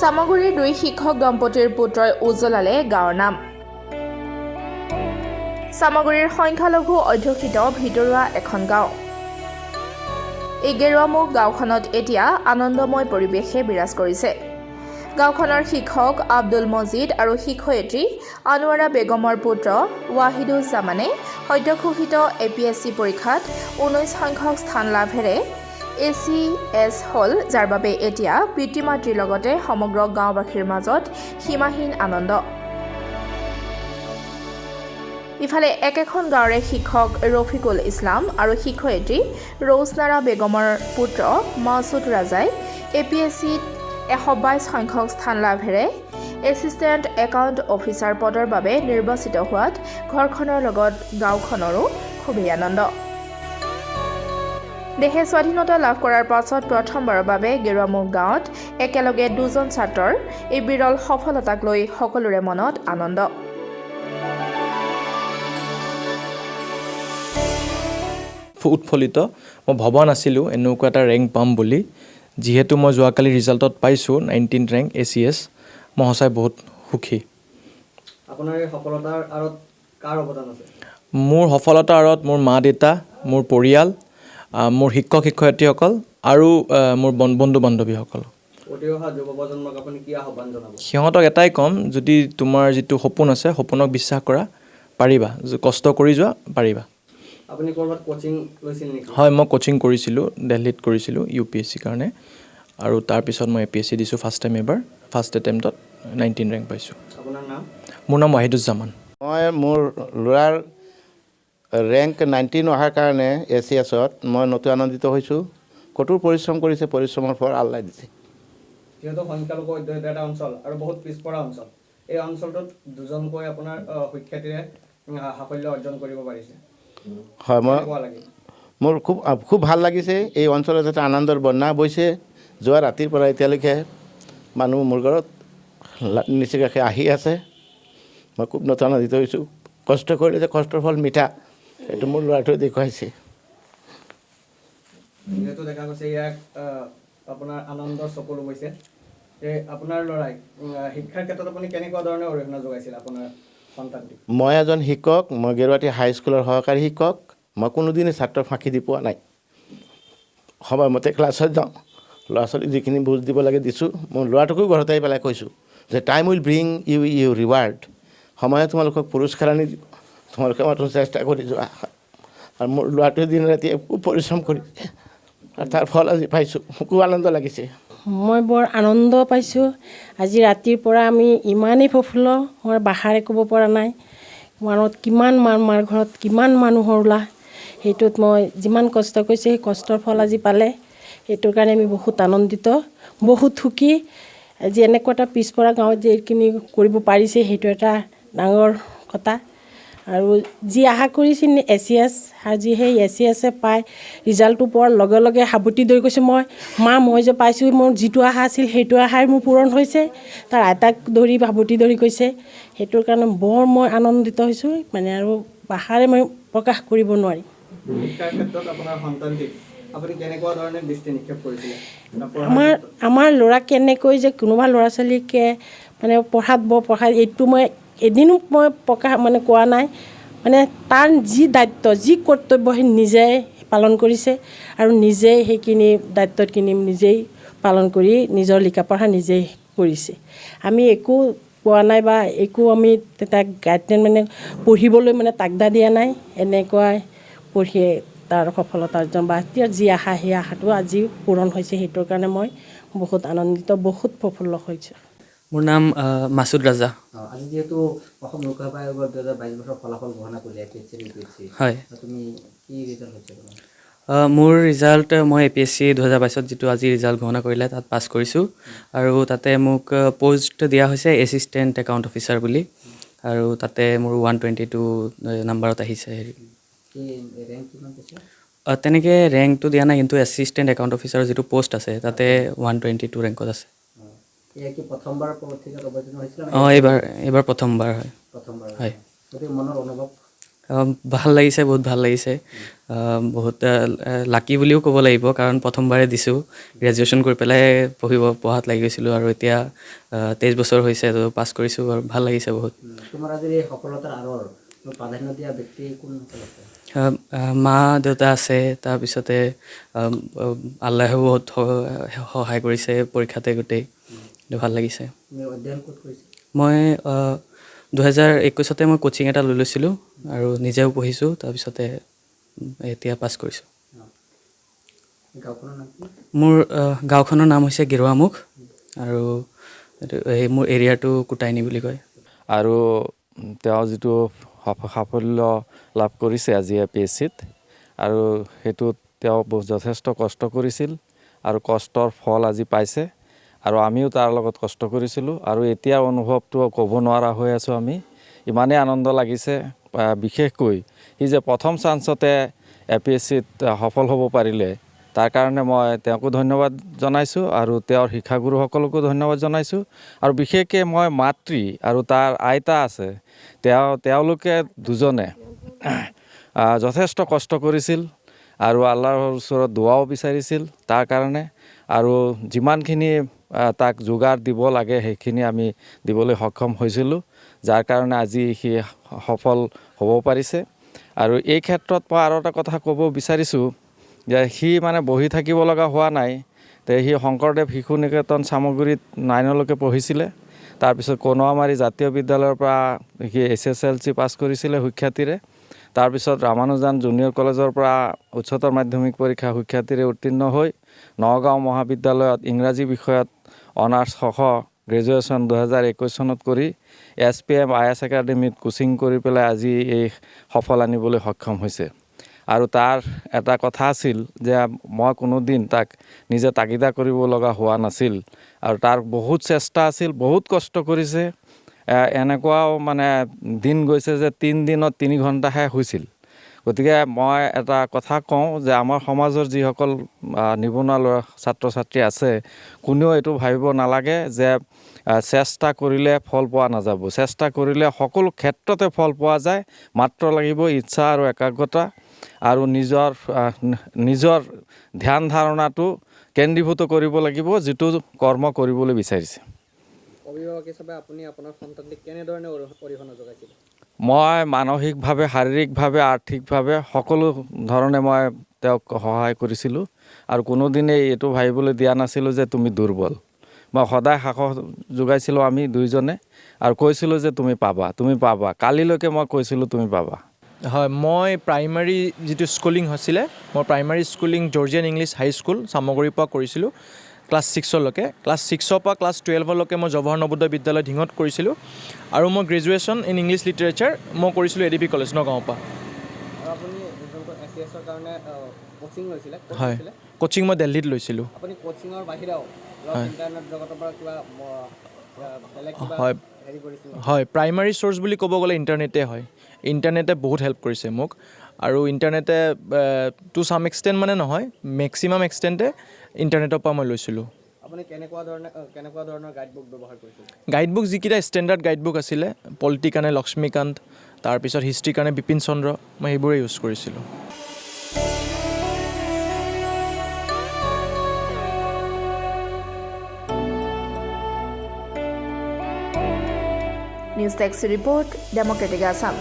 চামগুৰিৰ দুই শিক্ষক দম্পতীৰ পুত্ৰই উজ্বলালে গাঁৱৰ নাম। চামগুৰিৰ সংখ্যালঘু অধ্যুষিত ভিতৰুৱা এখন গাঁও। এই গেৰুৱামুখ গাঁওখনত এতিয়া আনন্দময় পৰিৱেশে বিৰাজ কৰিছে। গাঁওখনৰ শিক্ষক আব্দুল মজিদ আৰু শিক্ষয়িত্ৰী আনোৱাৰা বেগমৰ পুত্ৰ ৱাহিদুজ্জামানে সদ্যঘোষিত APSC পৰীক্ষাত 19 সংখ্যক স্থান লাভেৰে ACS হ'ল, যাৰ বাবে এতিয়া পিতৃ মাতৃৰ লগতে সমগ্ৰ গাঁওবাসীৰ মাজত সীমাহীন আনন্দ। ইফালে একেখন গাঁৱৰে শিক্ষক ৰফিকুল ইছলাম আৰু শিক্ষয়িত্ৰী ৰৌছনাৰা বেগমৰ পুত্ৰ মাছুদ ৰাজাই APSCত 122 সংখ্যক স্থান লাভেৰে এছিষ্টেণ্ট একাউণ্ট অফিচাৰ পদৰ বাবে নিৰ্বাচিত হোৱাত ঘৰখনৰ লগত গাঁওখনৰো খুবেই আনন্দ। দেশে স্বাধীনতা লাভ কৰাৰ পাছত প্ৰথমবাৰৰ বাবে গেৰুৱামুখ গাঁৱত একেলগে দুজন ছাত্ৰৰ এই বিৰল সফলতাক লৈ সকলোৰে মনত আনন্দ। উৎফুল্লিত। মই ভবা নাছিলোঁ এনেকুৱা এটা ৰেংক পাম বুলি। যিহেতু মই যোৱাকালি ৰিজাল্টত পাইছোঁ 19th ৰেংক ACS, মই সঁচাই বহুত সুখী। আপোনাৰ এই সফলতাৰ আঁৰত কাৰ অৱদান আছে? মোৰ সফলতাৰ আঁৰত মোৰ মা দেউতা, মোৰ পৰিয়াল, মোৰ শিক্ষক শিক্ষয়িত্ৰীসকল আৰু মোৰ বন্ধু বান্ধৱীসকল। উঠি অহা যুৱ প্ৰজন্মক আপুনি কি আহ্বান জনাব? সিহঁতক এটাই ক'ম, যদি তোমাৰ যিটো সপোন আছে সপোনক বিশ্বাস কৰা, পাৰিবা, কষ্ট কৰি যোৱা, পাৰিবা। আপুনি ক'ৰবাত কোচিং লৈছিল নেকি? হয়, মই কোচিং কৰিছিলোঁ, দিল্লীত কৰিছিলোঁ UPSC কাৰণে, আৰু তাৰপিছত মই APSC দিছোঁ ফাৰ্ষ্ট টাইম এবাৰ। ফাৰ্ষ্ট এটেম্পটত 19 ৰেংক পাইছোঁ। আপোনাৰ নাম? মোৰ নাম ৱাহিদুজ্জামান। মই মোৰ ল'ৰাৰ ৰেংক 19 অহাৰ কাৰণে ACSত মই নতুন আনন্দিত হৈছোঁ। কঠোৰ পৰিশ্ৰম কৰিছে, পৰিশ্ৰমৰ ফল আল্লাই দিছে। যিহেতু সংখ্যালঘু অধ্যুষিত এটা অঞ্চল আৰু বহুত পিছপৰা অঞ্চল, এই অঞ্চলটোত দুজনকৈ আপোনাৰ সুখ্যাতিৰে সাফল্য অৰ্জন কৰিব পাৰিছে। হয়, মোৰ খুব ভাল লাগিছে। এই অঞ্চলত এটা আনন্দৰ বন্যা বৈছে। যোৱা ৰাতিৰ পৰা এতিয়ালৈকে মানুহ মোৰ ঘৰত নিচিকাকৈ আহি আছে। মই খুব নতুন আনন্দিত হৈছোঁ। কষ্ট কৰিলে যে কষ্টৰ ফল মিঠা, এইটো মোৰ ল'ৰাটোৱে দেখুৱাইছে। যিহেতু দেখা গৈছে ইয়াক আপোনাৰ আনন্দৰ চকুলো গৈছে, আপোনাৰ ল'ৰাই শিক্ষাৰ ক্ষেত্ৰত আপুনি কেনেকুৱা ধৰণে অৰিহণা যোগাইছিল আপোনাৰ সন্তানটিক? মই এজন শিক্ষক, মই গেৰুৱাটী হাইস্কুলৰ সহকাৰী শিক্ষক। মই কোনোদিনেই ছাত্ৰক ফাঁকি দি পোৱা নাই। সময়মতে ক্লাছত যাওঁ, ল'ৰা ছোৱালীক যিখিনি বুজ দিব লাগে দিছোঁ। মোৰ ল'ৰাটোকো ঘৰত আহি পেলাই কৈছোঁ যে time will bring you reward. সময়ে তোমালোকক পুৰস্কাৰ আনি দিব, তোমালোকে মাত্ৰ চেষ্টা কৰি যোৱা। আৰু মোৰ ল'ৰাটোৱে দিন ৰাতি খুব পৰিশ্ৰম কৰিছে আৰু তাৰ ফল আজি পাইছোঁ। খুব আনন্দ লাগিছে। মই বৰ আনন্দ পাইছোঁ। আজি ৰাতিৰ পৰা আমি ইমানেই প্ৰফুল্ল, মই ভাষাৰে ক'ব পৰা নাই। মনত কিমান মাৰ ঘৰত কিমান মানুহৰ উলাহ, সেইটোত মই যিমান কষ্ট কৰিছোঁ সেই কষ্টৰ ফল আজি পালে, সেইটোৰ কাৰণে আমি বহুত আনন্দিত, বহুত সুখী। আজি এনেকুৱা এটা পিছপৰা গাঁৱত যে এইখিনি কৰিব পাৰিছে, সেইটো এটা ডাঙৰ কথা। আৰু যি আশা কৰিছিল ACS, আজি সেই ACSে পাই ৰিজাল্টটো পোৱাৰ লগে লগে সাৱটি ধৰি কৈছোঁ, মই যে পাইছোঁ, মোৰ যিটো আশা আছিল সেইটো আশাই মোৰ পূৰণ হৈছে। তাৰ আইতাক ধৰি সাৱটি ধৰি কৈছে, সেইটোৰ কাৰণে বৰ মই আনন্দিত হৈছোঁ, মানে আৰু ভাষাৰে মই প্ৰকাশ কৰিব নোৱাৰিম। শিক্ষাৰ ক্ষেত্ৰত আপোনাৰ সন্তানটিক আপুনি কেনেকুৱা ধৰণে দৃষ্টি নিক্ষেপ কৰিছিলে? আমাৰ ল'ৰা কেনেকৈ যে কোনোবা ল'ৰা ছোৱালীকে মানে পঢ়াই এইটো মই এদিনো মই কোৱা নাই। মানে তাৰ যি দায়িত্ব, যি কৰ্তব্য সেই নিজে পালন কৰিছে আৰু নিজেই সেইখিনি দায়িত্বখিনি নিজেই পালন কৰি নিজৰ লিখা পঢ়া নিজেই কৰিছে। আমি একো কোৱা নাই বা একো আমি তাক গাইডলাইন পঢ়িবলৈ তাগদা দিয়া নাই। এনেকুৱাই পঢ়িয়ে তাৰ সফলতা অৰ্জন বা যি আশা সেই আশাটো আজি পূৰণ হৈছে, সেইটোৰ কাৰণে মই বহুত আনন্দিত, বহুত প্ৰফুল্ল হৈছোঁ। মোৰ নাম মাছুদ ৰাজা। আজি যিহেতু অসম লোকসেৱা আয়োগৰ 2022 বৰ্ষৰ ফলাফল ঘোষণা কৰিলে APSC হয়, তুমি কি ৰিজাল্ট হৈছে? মোৰ ৰিজাল্ট, মই APSC 2022ত যিটো আজি ৰিজাল্ট ঘোষণা কৰিলে তাত পাছ কৰিছোঁ। আৰু তাতে মোক পষ্ট দিয়া হৈছে এছিষ্টেণ্ট একাউণ্ট অফিচাৰ বুলি, আৰু তাতে মোৰ 122 নাম্বাৰত আহিছে। তেনেকৈ ৰেংকটো দিয়া নাই, কিন্তু এছিষ্টেণ্ট একাউণ্ট অফিচাৰৰ যিটো পষ্ট আছে তাতে 122 ৰেংকত আছে। প্ৰথমবাৰ পৰীক্ষাত অৱতীৰ্ণ হৈছিল? এইবাৰ প্ৰথমবাৰ হয়। প্ৰথমবাৰ হয়। মনৰ অনুভৱ? ভাল লাগিছে, বহুত ভাল লাগিছে। বহুত লাকি বুলিও ক'ব লাগিব, কাৰণ প্ৰথমবাৰে দিছোঁ। গ্ৰেজুৱেশ্যন কৰি পেলাই পঢ়াত লাগি গৈছিলোঁ আৰু এতিয়া 23 বছৰ হৈছে, তো পাছ কৰিছোঁ আৰু ভাল লাগিছে বহুত। তোমাৰ আজিৰ এই সফলতাৰ আঁৰৰ প্ৰাধান্য দিয়া ব্যক্তি কোনসকল আছে? মা দেউতা আছে, তাৰপিছতে আল্লাহেও বহুত সহায় কৰিছে পৰীক্ষাতে গোটেই। ভাল লাগিছে। তুমি অধ্যয়ন ক'ত কৰিছা? মই 2021 মই কোচিং এটা লৈ লৈছিলোঁ আৰু নিজেও পঢ়িছোঁ, তাৰপিছতে এতিয়া পাছ কৰিছোঁ। গাঁওখনৰ নাম কি? মোৰ গাঁওখনৰ নাম হৈছে গেৰুৱামুখ আৰু মোৰ এৰিয়াটো কোটাইনী বুলি কয়। আৰু তেওঁ যিটো সাফল্য লাভ কৰিছে আজি APSCত, আৰু সেইটোত তেওঁ যথেষ্ট কষ্ট কৰিছিল আৰু কষ্টৰ ফল আজি পাইছে। আৰু আমিও তাৰ লগত কষ্ট কৰিছিলোঁ আৰু এতিয়া অনুভৱটো ক'ব নোৱাৰা হৈ আছোঁ আমি। ইমানেই আনন্দ লাগিছে, বিশেষকৈ সি যে প্ৰথম চান্সতে APSCত সফল হ'ব পাৰিলে, তাৰ কাৰণে মই তেওঁকো ধন্যবাদ জনাইছোঁ আৰু তেওঁৰ শিক্ষাগুৰুসকলকো ধন্যবাদ জনাইছোঁ। আৰু বিশেষকৈ মই মাতৃ আৰু তাৰ আইতা আছে, তেওঁলোকে দুজনে যথেষ্ট কষ্ট কৰিছিল আৰু আল্লাহৰ ওচৰত দুৱাও বিচাৰিছিল তাৰ কাৰণে। আৰু যিমানখিনি তাক যোগাৰ দিব লাগে সেইখিনি আমি দিবলৈ সক্ষম হৈছিলোঁ, যাৰ কাৰণে আজি সি সফল হ'ব পাৰিছে। আৰু এই ক্ষেত্ৰত মই আৰু এটা কথা ক'ব বিচাৰিছোঁ যে সি মানে বহি থাকিব লগা হোৱা নাই। সি শংকৰদেৱ শিশু নিকেতন চামগুৰিত 9লৈকে পঢ়িছিলে। তাৰপিছত কনুৱামাৰী জাতীয় বিদ্যালয়ৰ পৰা সি SSLC পাছ কৰিছিলে সুখ্যাতিৰে। তাৰপিছত ৰামানুজান জুনিয়ৰ কলেজৰ পৰা উচ্চতৰ মাধ্যমিক পৰীক্ষা সুখ্যাতিৰে উত্তীৰ্ণ হৈ নগাঁও মহাবিদ্যালয়ত ইংৰাজী বিষয়ত অনাৰ্ছসহ গ্ৰেজুৱেশ্যন 2021 চনত কৰি SPM IAS একাডেমীত কোচিং কৰি পেলাই আজি এই সফল আনিবলৈ সক্ষম হৈছে। আৰু তাৰ এটা কথা আছিল যে মই কোনোদিন তাক নিজে তাগিদা কৰিব লগা হোৱা নাছিল আৰু তাৰ বহুত চেষ্টা আছিল, বহুত কষ্ট কৰিছে। এনেকুৱাও মানে দিন গৈছে যে 3 দিনত 3 ঘণ্টাহে হৈছিল। গতিকে মই এটা কথা কওঁ যে আমাৰ সমাজৰ যিসকল নিবনুৱা ছাত্ৰ ছাত্ৰী আছে, কোনেও এইটো ভাবিব নালাগে যে চেষ্টা কৰিলে ফল পোৱা নাযাব। চেষ্টা কৰিলে সকলো ক্ষেত্ৰতে ফল পোৱা যায়, মাত্ৰ লাগিব ইচ্ছা আৰু একাগ্ৰতা আৰু নিজৰ ধ্যান ধাৰণাটো কেন্দ্ৰীভূত কৰিব লাগিব, যিটো কৰ্ম কৰিবলৈ বিচাৰিছে। অভিভাৱক হিচাপে আপুনি আপোনাৰ সন্তানটিক কেনেধৰণে অৰিহণা যোগাইছিল? মই মানসিকভাৱে, শাৰীৰিকভাৱে, আৰ্থিকভাৱে সকলো ধৰণে মই তেওঁক সহায় কৰিছিলোঁ আৰু কোনোদিনেই এইটো ভাবিবলৈ দিয়া নাছিলোঁ যে তুমি দুৰ্বল। মই সদায় সাহস যোগাইছিলোঁ আমি দুইজনে আৰু কৈছিলোঁ যে তুমি পাবা। কালিলৈকে মই কৈছিলোঁ তুমি পাবা। হয়, মই প্ৰাইমাৰী যিটো স্কুলিং হৈছিলে, মই primary schooling Georgian English high school চামগুৰিৰ পৰা কৰিছিলোঁ ক্লাছ 6লৈকে। ক্লাছ 6ৰ পৰা ক্লাছ 12লৈকে মই জৱাহৰ নৱোদয় বিদ্যালয় ধিঙত কৰিছিলোঁ। আৰু মই গ্ৰেজুৱেশ্যন ইন ইংলিছ লিটাৰেচাৰ মই কৰিছিলোঁ ADP কলেজ নগাঁৱৰ পৰা। আৰু আপুনি যোনটো SCSৰ কাৰণে কোচিং লৈছিলে? হয়, কোচিং মই দিল্লীত লৈছিলোঁ। আপুনি কোচিঙৰ বাহিৰেও ইণ্টাৰনেট জগতৰ পৰা কিবা বেলেগ কিবা হেৰি কৰিছিল? হয়, প্ৰাইমাৰী চ'ৰ্চ বুলি ক'ব গ'লে ইণ্টাৰনেটে হয়। ইণ্টাৰনেটে বহুত হেল্প কৰিছে মোক আৰু ইণ্টাৰনেটে টু ছাম এক্সটেণ্ট মানে নহয়, মেক্সিমাম এক্সটেণ্টে ইণ্টাৰনেটৰ পৰা মই লৈছিলোঁ। আপুনি কেনেকুৱা ধৰণৰ গাইডবুক ব্যৱহাৰ কৰিছিল? গাইডবুক যিকেইটা ষ্টেণ্ডাৰ্ড গাইডবুক আছিলে, পলিটিৰ কাৰণে লক্ষ্মীকান্ত, তাৰপিছত হিষ্ট্ৰীৰ কাৰণে বিপিন চন্দ্ৰ, মই সেইবোৰেই ইউজ কৰিছিলোঁ। News desk report, Democratic Assam.